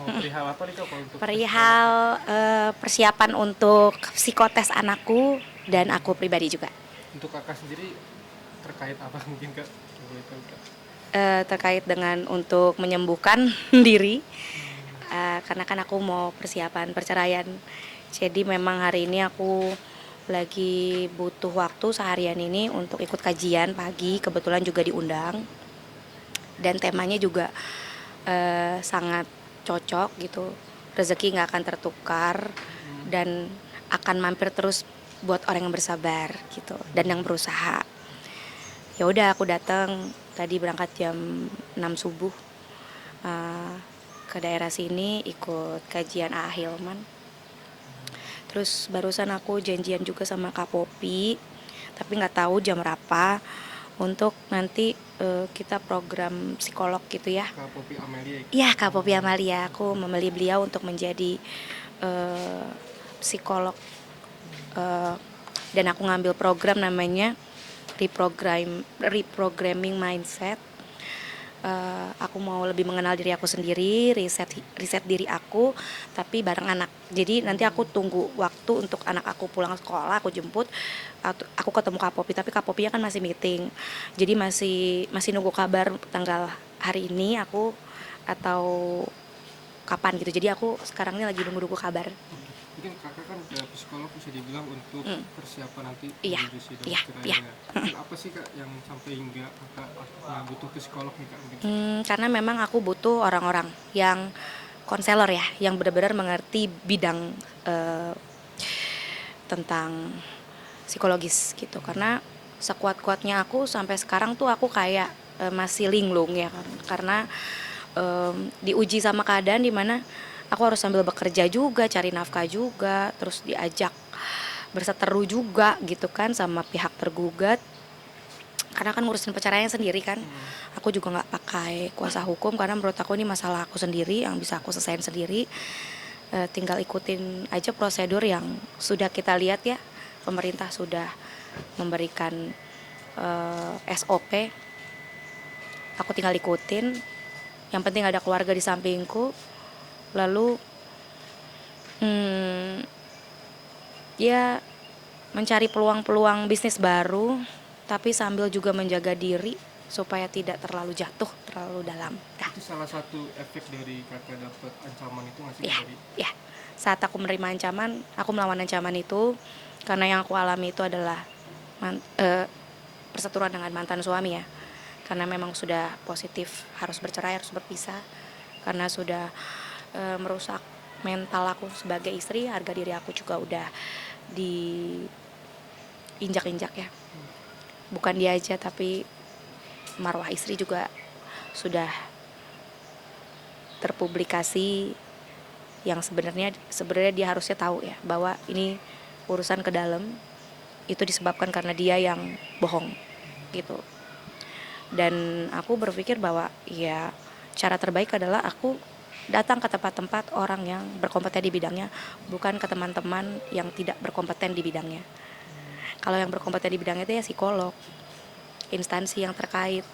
Perihal apa nih Kak kalau untuk tes psikolog? Perihal persiapan untuk psikotes anakku dan aku pribadi juga. Untuk Kakak sendiri terkait apa mungkin Kak? Boleh tahu Kak? Terkait dengan untuk menyembuhkan diri, karena kan aku mau persiapan perceraian. Jadi memang hari ini aku lagi butuh waktu seharian ini untuk ikut kajian pagi, kebetulan juga diundang, dan temanya juga sangat cocok gitu. Rezeki nggak akan tertukar dan akan mampir terus buat orang yang bersabar gitu dan yang berusaha. Ya udah aku datang tadi berangkat jam 6 subuh, eh, ke daerah sini ikut kajian A. Hilman. Terus barusan aku janjian juga sama Kak Popi, tapi nggak tahu jam berapa untuk nanti kita program psikolog gitu ya. Kak Popi Amelia ya? Iya, Kak Popi Amalia, aku memilih beliau untuk menjadi eh, psikolog, eh, dan aku ngambil program namanya reprogramming mindset. Aku mau lebih mengenal diri aku sendiri, riset diri aku, tapi bareng anak. Jadi nanti aku tunggu waktu untuk anak aku pulang sekolah, aku jemput, aku ketemu Kak Popi. Tapi Kak Popinya kan masih meeting, jadi masih masih nunggu kabar tanggal hari ini aku atau kapan gitu. Jadi aku sekarang ini lagi nunggu kabar. Mungkin Kakak kan udah psikolog bisa dibilang untuk Hmm. persiapan nanti Iya, menuju sidang iya, iya. perceraiannya. Mungkin apa sih Kak yang sampai hingga Kakak butuh psikolog nih Kak? Mungkin. Karena memang aku butuh orang-orang yang konselor ya, yang benar-benar mengerti bidang eh, tentang psikologis gitu. Karena sekuat-kuatnya aku sampai sekarang tuh aku kayak masih linglung ya kan. Karena diuji sama keadaan dimana aku harus sambil bekerja juga, cari nafkah juga, terus diajak berseteru juga gitu kan sama pihak tergugat, karena kan ngurusin perceraian sendiri kan. Aku juga nggak pakai kuasa hukum karena menurut aku ini masalah aku sendiri yang bisa aku selesaiin sendiri. Tinggal ikutin aja prosedur yang sudah kita lihat ya, pemerintah sudah memberikan SOP. Aku tinggal ikutin, yang penting ada keluarga di sampingku. Lalu ya mencari peluang-peluang bisnis baru, tapi sambil juga menjaga diri supaya tidak terlalu jatuh terlalu dalam. Dah. Itu salah satu efek dari Kakak dapat ancaman itu nggak sih Ya, dari? ya. Saat aku menerima ancaman, aku melawan ancaman itu karena yang aku alami itu adalah perseteruan dengan mantan suami ya. Karena memang sudah positif harus bercerai, harus berpisah. Karena sudah merusak mental aku sebagai istri, harga diri aku juga udah diinjak-injak ya. Bukan dia aja tapi marwah istri juga sudah terpublikasi, yang sebenarnya dia harusnya tahu ya bahwa ini urusan ke dalam itu disebabkan karena dia yang bohong gitu. Dan aku berpikir bahwa ya cara terbaik adalah aku datang ke tempat-tempat orang yang berkompeten di bidangnya, bukan ke teman-teman yang tidak berkompeten di bidangnya. Kalau yang berkompeten di bidangnya itu ya psikolog, instansi yang terkait.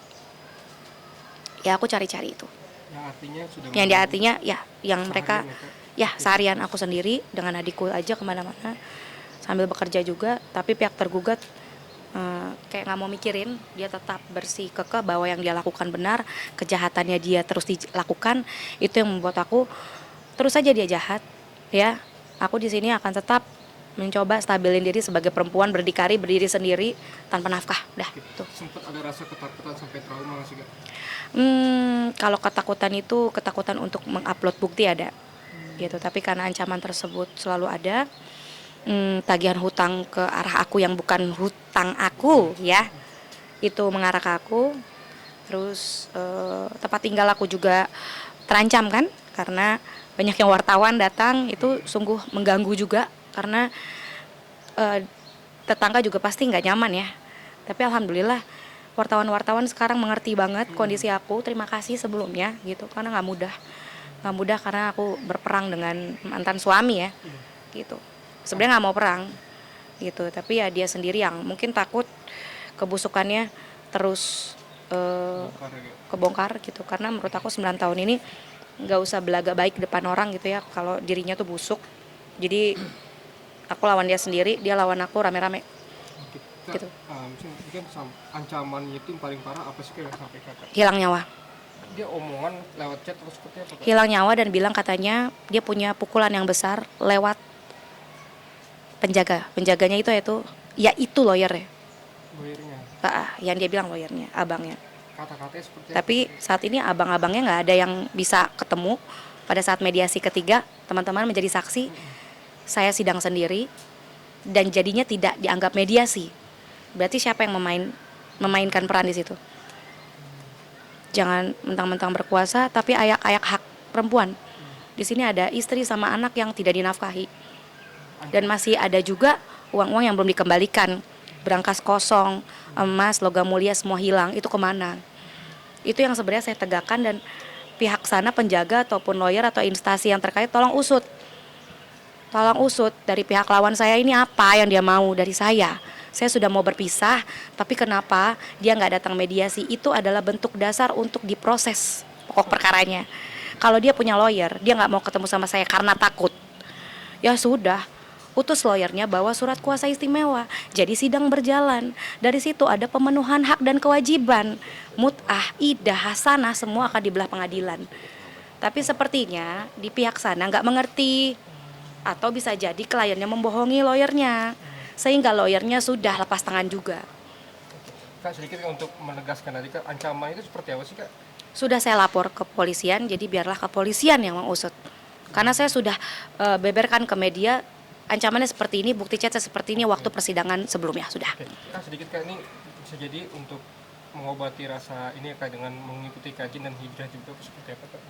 Ya aku cari-cari itu. Yang artinya sudah Yang di mengganggu artinya ya yang mereka seharian ya Kak? ya seharian aku sendiri dengan adikku aja kemana-mana sambil bekerja juga, tapi pihak tergugat kayak nggak mau mikirin, dia tetap bersih kekeh bahwa yang dia lakukan benar, kejahatannya dia terus dilakukan. Itu yang membuat aku terus saja dia jahat ya. Aku di sini akan tetap mencoba stabilin diri sebagai perempuan berdikari, berdiri sendiri tanpa nafkah dah tuh. Sempat ada rasa ketakutan sampai trauma nggak sih Kak? Kalau ketakutan itu ketakutan untuk mengupload bukti ada gitu, tapi karena ancaman tersebut selalu ada. Tagihan hutang ke arah aku yang bukan hutang aku ya, itu mengarah ke aku. Terus tempat tinggal aku juga terancam kan, karena banyak yang wartawan datang, itu sungguh mengganggu juga karena eh, tetangga juga pasti nggak nyaman ya. Tapi alhamdulillah wartawan-wartawan sekarang mengerti banget kondisi aku. Terima kasih sebelumnya gitu, karena nggak mudah karena aku berperang dengan mantan suami ya gitu. Sebenarnya nggak mau perang gitu, tapi ya dia sendiri yang mungkin takut kebusukannya terus Bongkar ya Kak? kebongkar gitu. Karena menurut aku 9 tahun ini nggak usah belaga baik depan orang gitu ya kalau dirinya tuh busuk. Jadi aku lawan dia sendiri, dia lawan aku rame-rame Oke. gitu. Mungkin ancamannya itu yang paling parah apa sih Kak yang sampai Kakak? Hilang nyawa. Dia omongan lewat chat atau seperti apa Kak? Hilang nyawa dan bilang katanya dia punya pukulan yang besar lewat penjaganya itu ya itu lawyer ya. Lawyernya. Yang dia bilang lawyernya, abangnya. Kata-katanya seperti Tapi apa? saat ini abang-abangnya nggak ada yang bisa ketemu. Pada saat mediasi ketiga, teman-teman menjadi saksi, saya sidang sendiri dan jadinya tidak dianggap mediasi. Berarti siapa yang memainkan peran di situ? Jangan mentang-mentang berkuasa tapi ayak-ayak hak perempuan. Di sini ada istri sama anak yang tidak dinafkahi. Dan masih ada juga uang-uang yang belum dikembalikan. Berangkas kosong, emas, logam mulia semua hilang. Itu kemana? Itu yang sebenarnya saya tegakkan dan pihak sana penjaga ataupun lawyer atau instansi yang terkait tolong usut. Tolong usut dari pihak lawan saya ini apa yang dia mau dari saya. Saya sudah mau berpisah, tapi kenapa dia nggak datang mediasi? Itu adalah bentuk dasar untuk diproses pokok perkaranya. Kalau dia punya lawyer, dia nggak mau ketemu sama saya karena takut. Ya sudah, utus lawyernya bawa surat kuasa istimewa. Jadi sidang berjalan. Dari situ ada pemenuhan hak dan kewajiban. Mut'ah, idah, hasanah semua akan dibelah pengadilan. Tapi sepertinya di pihak sana nggak mengerti. Atau bisa jadi kliennya membohongi lawyernya. Sehingga lawyernya sudah lepas tangan juga. Kak sedikit untuk menegaskan tadi Kak, ancaman itu seperti apa sih Kak? Sudah saya lapor ke kepolisian, jadi biarlah kepolisian yang mengusut. Karena saya sudah beberkan ke media, ancamannya seperti ini, bukti chat seperti ini waktu persidangan sebelumnya, sudah. Oke. Kak sedikit Kak, ini bisa jadi untuk mengobati rasa ini Kak dengan mengikuti kajian dan hijrah juga seperti apa Kak?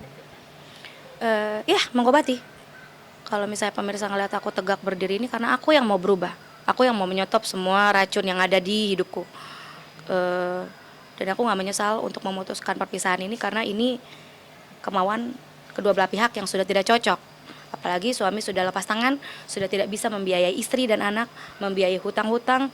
Ya, mengobati. Kalau misalnya pemirsa ngeliat aku tegak berdiri ini karena aku yang mau berubah. Aku yang mau menyetop semua racun yang ada di hidupku. Dan aku gak menyesal untuk memutuskan perpisahan ini karena ini kemauan kedua belah pihak yang sudah tidak cocok. Apalagi suami sudah lepas tangan, sudah tidak bisa membiayai istri dan anak, membiayai hutang-hutang,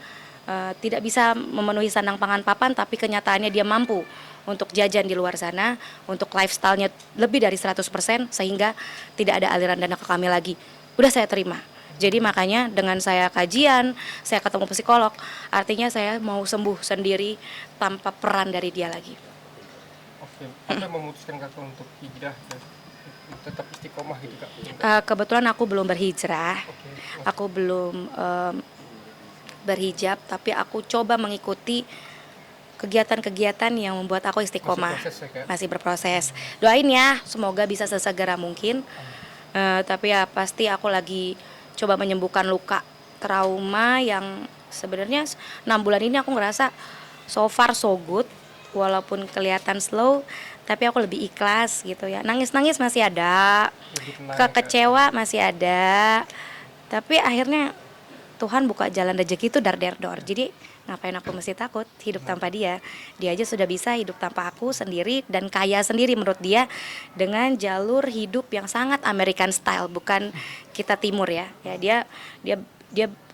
tidak bisa memenuhi sandang pangan papan, tapi kenyataannya dia mampu untuk jajan di luar sana, untuk lifestyle-nya lebih dari 100%, sehingga tidak ada aliran dana ke kami lagi. Udah saya terima. Jadi makanya dengan saya kajian, saya ketemu psikolog, artinya saya mau sembuh sendiri tanpa peran dari dia lagi. Oke, apa yang memutuskan Kakak untuk hijrah dan tetap istiqomah gitu Kak? Kebetulan aku belum berhijrah, Oke. aku belum berhijab, tapi aku coba mengikuti kegiatan-kegiatan yang membuat aku istiqomah. Masih proses ya Kak? Masih berproses. Doain ya, semoga bisa sesegera mungkin. Tapi ya pasti aku lagi coba menyembuhkan luka trauma yang sebenarnya 6 bulan ini aku ngerasa so far so good, walaupun kelihatan slow, tapi aku lebih ikhlas gitu ya. Nangis-nangis masih ada, Lebih tenang ya, Kak? kekecewa masih ada, tapi akhirnya Tuhan buka jalan rezeki itu dar-der-dor. Jadi ngapain aku mesti takut hidup tanpa dia? Dia aja sudah bisa hidup tanpa aku sendiri dan kaya sendiri menurut dia dengan jalur hidup yang sangat American style, bukan kita timur ya. Ya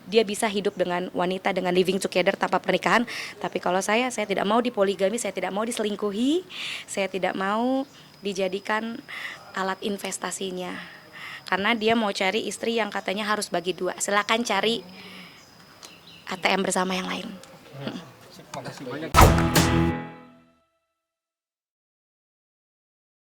dia bisa hidup dengan wanita dengan living together tanpa pernikahan. Tapi kalau saya tidak mau dipoligami, saya tidak mau diselingkuhi, saya tidak mau dijadikan alat investasinya. Karena dia mau cari istri yang katanya harus bagi dua. Silakan cari ATM bersama yang lain. Makasih banyak.